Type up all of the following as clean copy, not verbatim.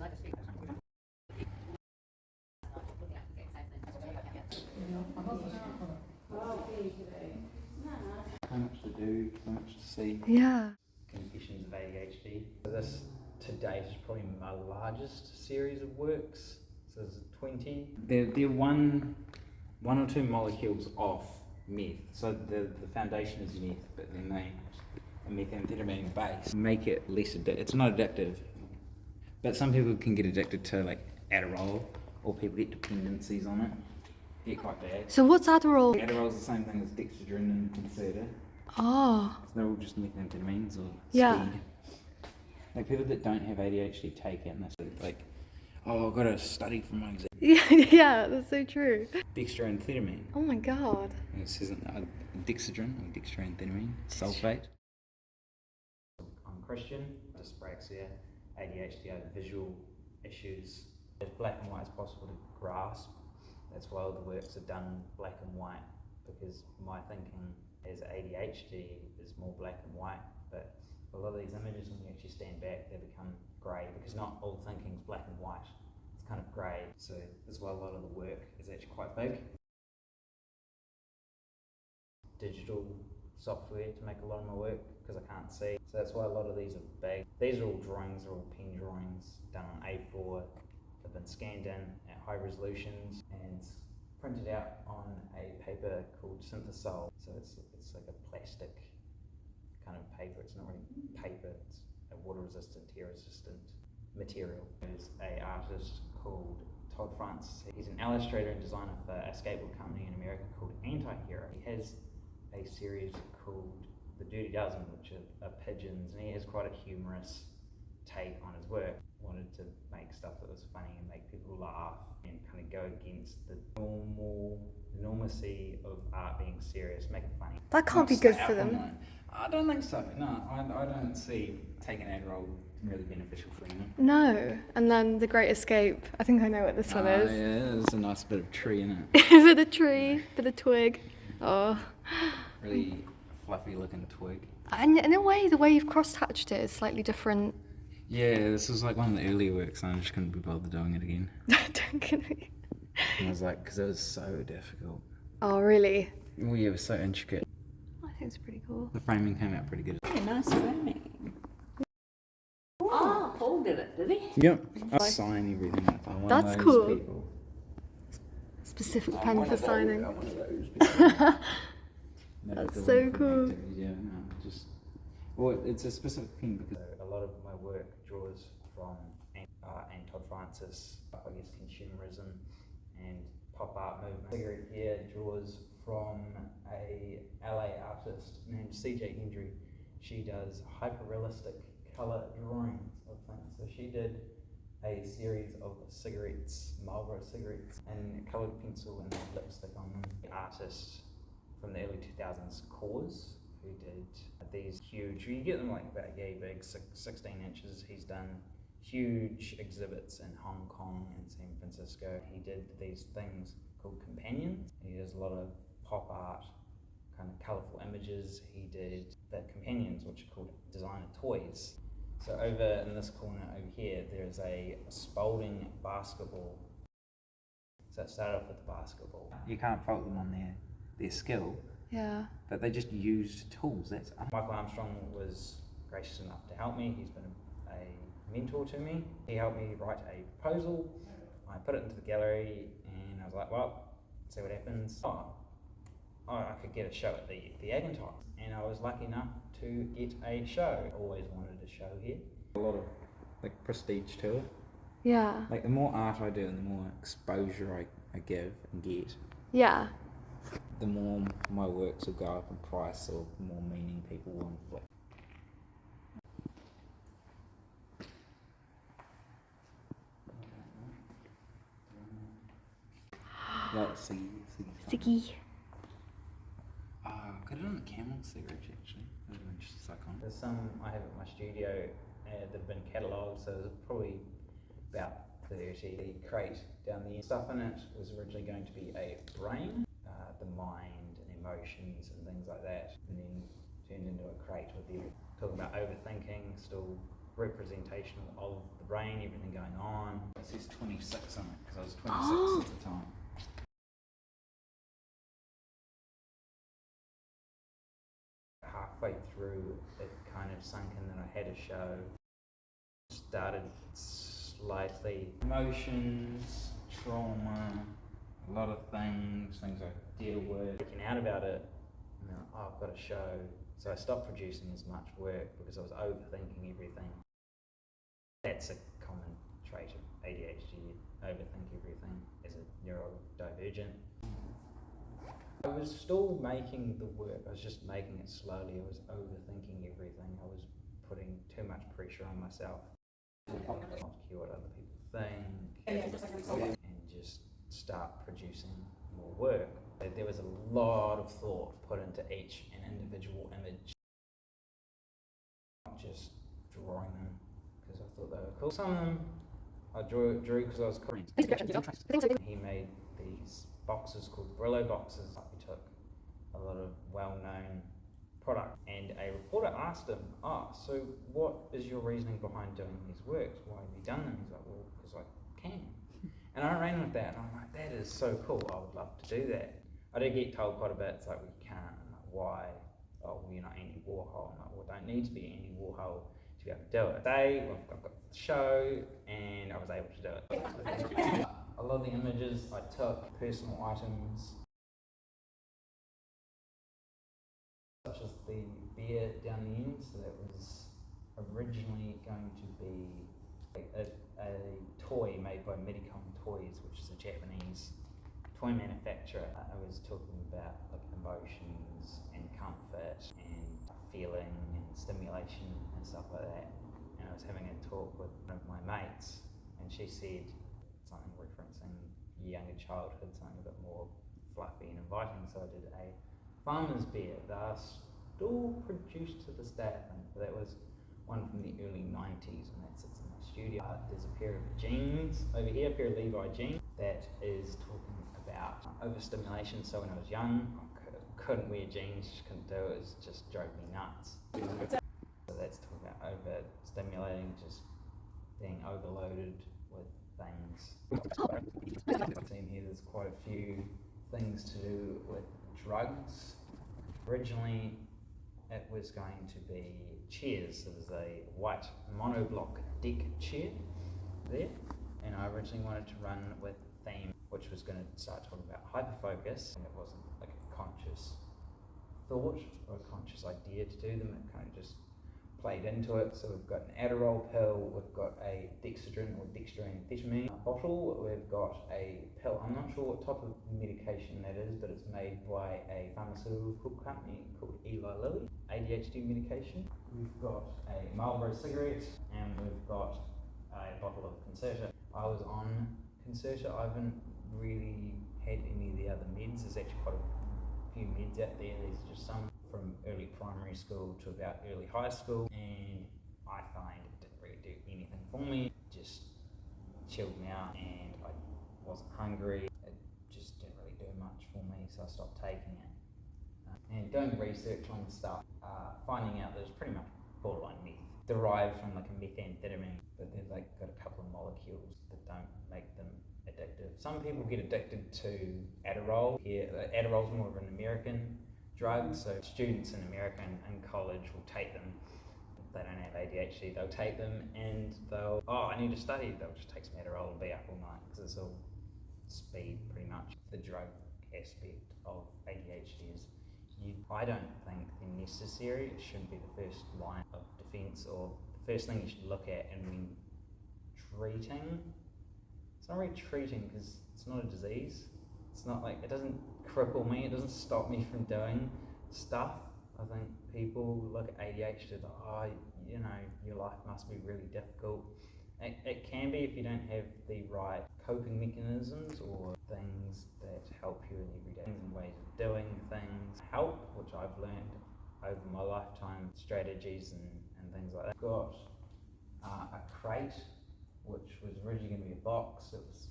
So much to do, so much to see. Yeah. Confessions of ADHD. So this to date is probably my largest series of works. So there's 20. They're one or two molecules off meth. So the foundation is meth, but then they a methamphetamine base make it less addictive. It's not addictive, but some people can get addicted to like Adderall, or people get dependencies on it. Get quite bad. So what's Adderall? Adderall's the same thing as dexedrine and Concerta. Oh. So they're all just methamphetamines or speed. Like people that don't have ADHD take it and they're sort of like, oh, I've got to study for my exam. Yeah, that's so true. Dextroamphetamine. Oh my god. It says dexedrine or dextroamphetamine, sulfate. I'm Christian, dyspraxia, ADHD, I have visual issues. As black and white as possible to grasp. That's why all the works are done black and white, because my thinking as ADHD is more black and white, but a lot of these images, when you actually stand back, they become grey, because not all thinking is black and white. It's kind of grey, so that's why a lot of the work is actually quite big. Digital software to make a lot of my work, because I can't see, so that's why a lot of these are big. These are all drawings, they're all pen drawings done on A4. They've been scanned in at high resolutions and printed out on a paper called Synthesol. So it's like a plastic kind of paper. It's not really paper, it's a water resistant, tear resistant material. There's an artist called Todd Francis. He's an illustrator and designer for a skateboard company in America called Aigantighe. He has a series called The Dirty Dozen, which are pigeons, and he has quite a humorous take on his work. Wanted to make stuff that was funny and make people laugh and kind of go against the normalcy of art being serious, make it funny. That can't be good for them. I don't think so. No, I don't see taking Adderall really beneficial for anyone. No. And then The Great Escape. I think I know what this one is. Yeah, there's a nice bit of tree in it. Bit of tree, bit of twig. Oh. Really fluffy looking twig. And in a way, the way you've cross-hatched it is slightly different. Yeah, this was like one of the earlier works and I just couldn't be bothered doing it again. Don't get me. And I was like, because it was so difficult. Oh, really? Well, yeah, it was so intricate. I think it's pretty cool. The framing came out pretty good. Yeah, nice framing. Oh, Paul did it, did he? Yep. I sign everything up. I'm one That's of those cool. people. Specific pen for signing. I'm one of those people. That's so cool. Yeah, no, just... Well, it's a specific pen because a lot of my work draws from and Todd Francis, I guess consumerism and pop art movement. Cigarette here draws from a LA artist named CJ Hendry. She does hyper-realistic colour drawings of things. So she did a series of cigarettes, Marlboro cigarettes, and coloured pencil and lipstick on them. The artist from the early 2000s, Cause, who did these huge, you get them like about yay big, 16 inches. He's done huge exhibits in Hong Kong and San Francisco. He did these things called companions. He does a lot of pop art, kind of colourful images. He did the companions, which are called designer toys. So over in this corner over here, there's a Spalding basketball. So it started off with the basketball. You can't fault them on their skill. Yeah. But they just used tools. Michael Armstrong was gracious enough to help me. He's been a mentor to me. He helped me write a proposal. I put it into the gallery and I was like, well, see what happens. I could get a show at the Aigantighe, and I was lucky enough to get a show. Always wanted a show here. A lot of like prestige to it. Yeah. Like the more art I do and the more exposure I give and get, Yeah. the more my works will go up in price, or the more meaning people will inflict. Like Siggy. Got it on the Camel cigarette actually. There's some I have at my studio that have been catalogued, so there's probably about 30. The crate down the end. Stuff in it was originally going to be a brain, the mind and emotions and things like that, and then turned into a crate with you. Talking about overthinking, still representational of the brain, everything going on. It says 26 on it because I was 26 Oh. at the time. Halfway through, it kind of sunk in that I had a show. Started slightly emotions, trauma, a lot of things I deal with. Freaking out about it, and then, oh, I've got a show. So I stopped producing as much work because I was overthinking everything. That's a common trait of ADHD, overthink everything as a neurodivergent. I was still making the work, I was just making it slowly. I was overthinking everything. I was putting too much pressure on myself. Not care what other people think, and just start producing more work. There was a lot of thought put into each and individual image, not just drawing them because I thought they were cool. Some of them I drew because I was cool. He made these boxes called Brillo boxes. We took a lot of well-known product, and a reporter asked him, so what is your reasoning behind doing these works? Why have you done them? He's like, well, because I can. And I ran with that, and I'm like, that is so cool, I would love to do that. I did get told quite a bit, it's like, well, you can't. I'm like, why? Oh, well, you're not Andy Warhol. I'm like, well, I don't need to be Andy Warhol to be able to do it. Today, I've got the show, and I was able to do it. A lot of the images I took, personal items, such as the bear down the end, so that was originally going to be a toy made by Medicom Toys, which is a Japanese toy manufacturer. I was talking about like emotions and comfort and feeling and stimulation and stuff like that. And I was having a talk with one of my mates, and she said something referencing younger childhood, something a bit more fluffy and inviting. So I did a farmer's bear. They are still produced to this day, I think, but that was one from the early 90s, and that sits in my studio. There's a pair of jeans over here, a pair of Levi jeans, that is talking about overstimulation. So when I was young, I couldn't wear jeans, just couldn't do it, it just drove me nuts. So that's talking about overstimulating, just being overloaded with things. Seen here, there's quite a few things to do with drugs. Originally, it was going to be chairs. There was a white monoblock deck chair there, and I originally wanted to run with a theme which was going to start talking about hyperfocus, and it wasn't like a conscious thought or a conscious idea to do them. It kind of just played into it. So we've got an Adderall pill, we've got a dexedrine or dextroamphetamine bottle, we've got a pill. I'm not sure what type of medication that is, but it's made by a pharmaceutical company called Eli Lilly. ADHD medication. We've got a Marlboro cigarette, and we've got a bottle of Concerta. I was on Concerta. I haven't really had any of the other meds. There's actually quite a few meds out there. These are just some from early primary school to about early high school, and I find it didn't really do anything for me. It just chilled me out, and I wasn't hungry. It just didn't really do much for me, so I stopped taking it. And doing research on stuff, finding out that it's pretty much borderline meth, derived from like a methamphetamine, but they've like got a couple of molecules that don't make them addictive. Some people get addicted to Adderall. Here, Adderall's more of an American drug, so students in America and college will take them. If they don't have ADHD, they'll take them, and they'll, I need to study, they'll just take some Adderall and be up all night, because it's all speed pretty much. The drug aspect of ADHD is, I don't think they're necessary. It shouldn't be the first line of defence or the first thing you should look at. And when treating, it's not really treating because it's not a disease. It's not like, it doesn't cripple me, it doesn't stop me from doing stuff. I think people look at ADHD like, your life must be really difficult. It can be if you don't have the right coping mechanisms or things that help you in everyday and ways of doing things. Help, which I've learned over my lifetime, strategies and things like that. I've got a crate, which was originally going to be a box. It was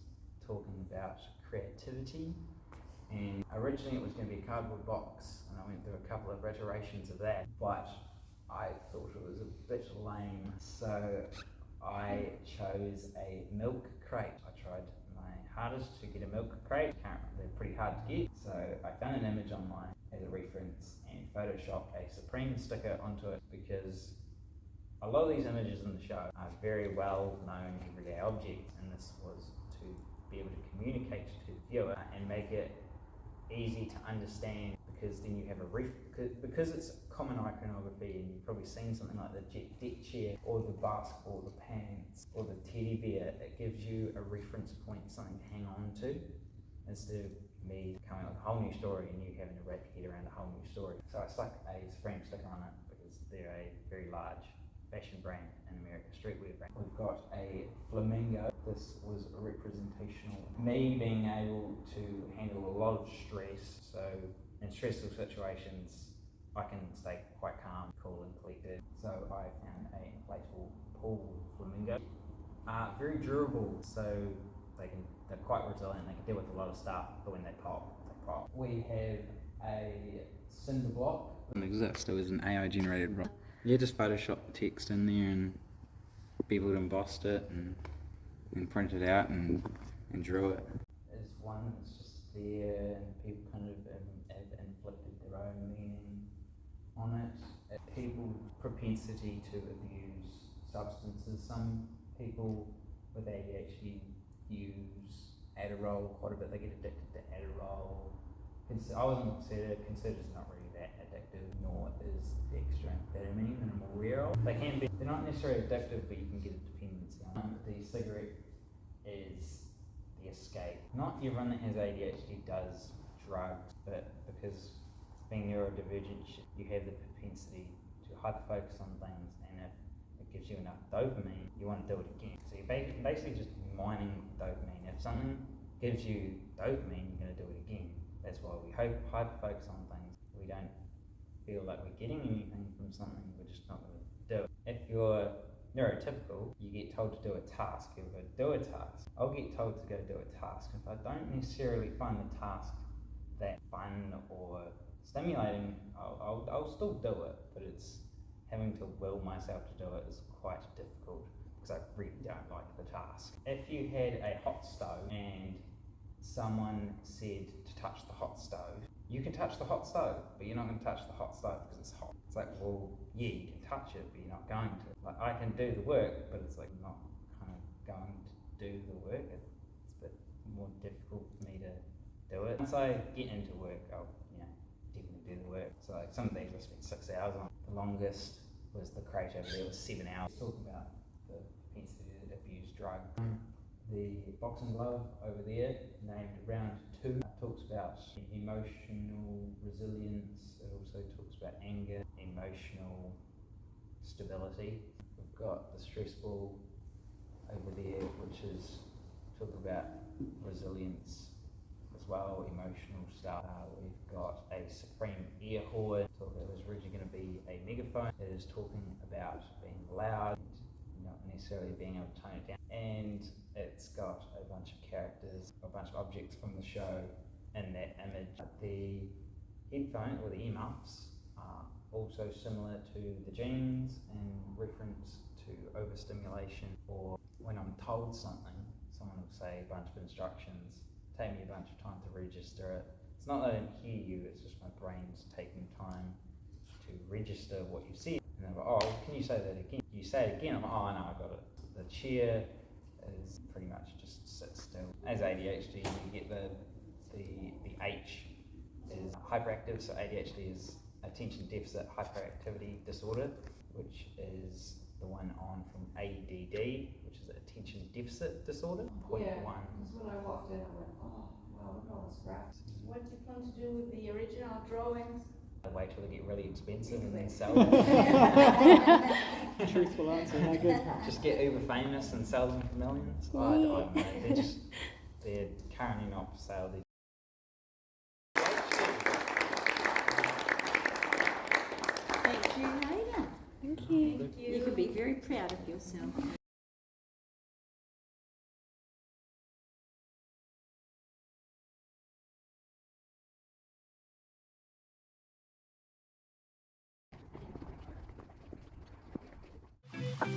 talking about creativity, and originally it was going to be a cardboard box, and I went through a couple of iterations of that, but I thought it was a bit lame, so I chose a milk crate. I tried my hardest to get a milk crate. They're pretty hard to get, so I found an image online as a reference and photoshopped a Supreme sticker onto it, because a lot of these images in the show are very well known everyday objects, and this was to be able to communicate to the viewer and make it easy to understand, because then you have because it's common iconography, and you've probably seen something like the deck chair or the basketball, the pants or the teddy bear. It gives you a reference point, something to hang on to, instead of me coming up with a whole new story and you having to wrap your head around a whole new story. So I stuck a Supreme sticker on it because they're a very large fashion brand in America, streetwear brand. We've got a flamingo. This was representational. Me being able to handle a lot of stress, so in stressful situations I can stay quite calm, cool and collected. So I found an inflatable pool flamingo. Very durable, so they're quite resilient, they can deal with a lot of stuff, but when they pop, they pop. We have a cinder block. It doesn't exist, it was an AI generated rock. Yeah, just photoshopped the text in there and beveled and embossed it and printed it out and drew it. There's one that's just there and people kind of have inflicted their own meaning on it. People's propensity to abuse substances. Some people with ADHD use Adderall quite a bit. They get addicted to Adderall. I wasn't considered. Consider's not really that addictive, nor is the extra amphetamine that I'm aware of. They can be. They're not necessarily addictive, but you can get a dependency on them. The cigarette is the escape. Not everyone that has ADHD does drugs, but because being neurodivergent, you have the propensity to hyperfocus on things, and if it gives you enough dopamine, you want to do it again. So you're basically just mining dopamine. If something gives you dopamine, you're going to do it again. That's why we hyperfocus on things. We don't feel like we're getting anything from something, we're just not going to do it. If you're neurotypical, you get told to do a task, you'll go do a task. I'll get told to go do a task. If I don't necessarily find the task that fun or stimulating, I'll still do it, but it's having to will myself to do it is quite difficult, because I really don't like the task. If you had a hot stove and someone said to touch the hot stove, you can touch the hot stove, but you're not going to touch the hot stove because it's hot. It's like, well, yeah, you can touch it, but you're not going to. Like, I can do the work, but it's like not kind of going to do the work. It's a bit more difficult for me to do it. Once I get into work, I'll definitely do the work. So like some of these I spent 6 hours on. The longest was the crate over there, was 7 hours. Talking about the propensity to abuse drugs. The boxing glove over there, named round 2, talks about emotional resilience. It also talks about anger, emotional stability. We've got the stress ball over there, which is talking about resilience as well, emotional stuff. We've got a Supreme ear horn. Thought that was originally going to be a megaphone. It is talking about being loud, not necessarily being able to tone it down. And it's got a bunch of characters, a bunch of objects from the show in that image. The headphone or the earmuffs are also similar to the jeans in reference to overstimulation, or when I'm told something, someone will say a bunch of instructions, take me a bunch of time to register it. It's not that I don't hear you, it's just my brain's taking time to register what you said. And they're like, oh, can you say that again? You say it again, I'm like, oh, no, I got it. The chair is pretty much just sit still. As ADHD, you get the H is hyperactive, so ADHD is attention deficit hyperactivity disorder, which is the one on from ADD, which is attention deficit disorder. Yeah, because when I walked in, I went, oh, wow, look at all this graphs. What do you plan to do with the original drawings? Wait till they get really expensive and then sell them. Truthful answer, no good. Just get uber famous and sell them for millions. I don't know. They're currently not for sale. Thank you, Hayden. Thank you. Thank you. You could be very proud of yourself. Bye.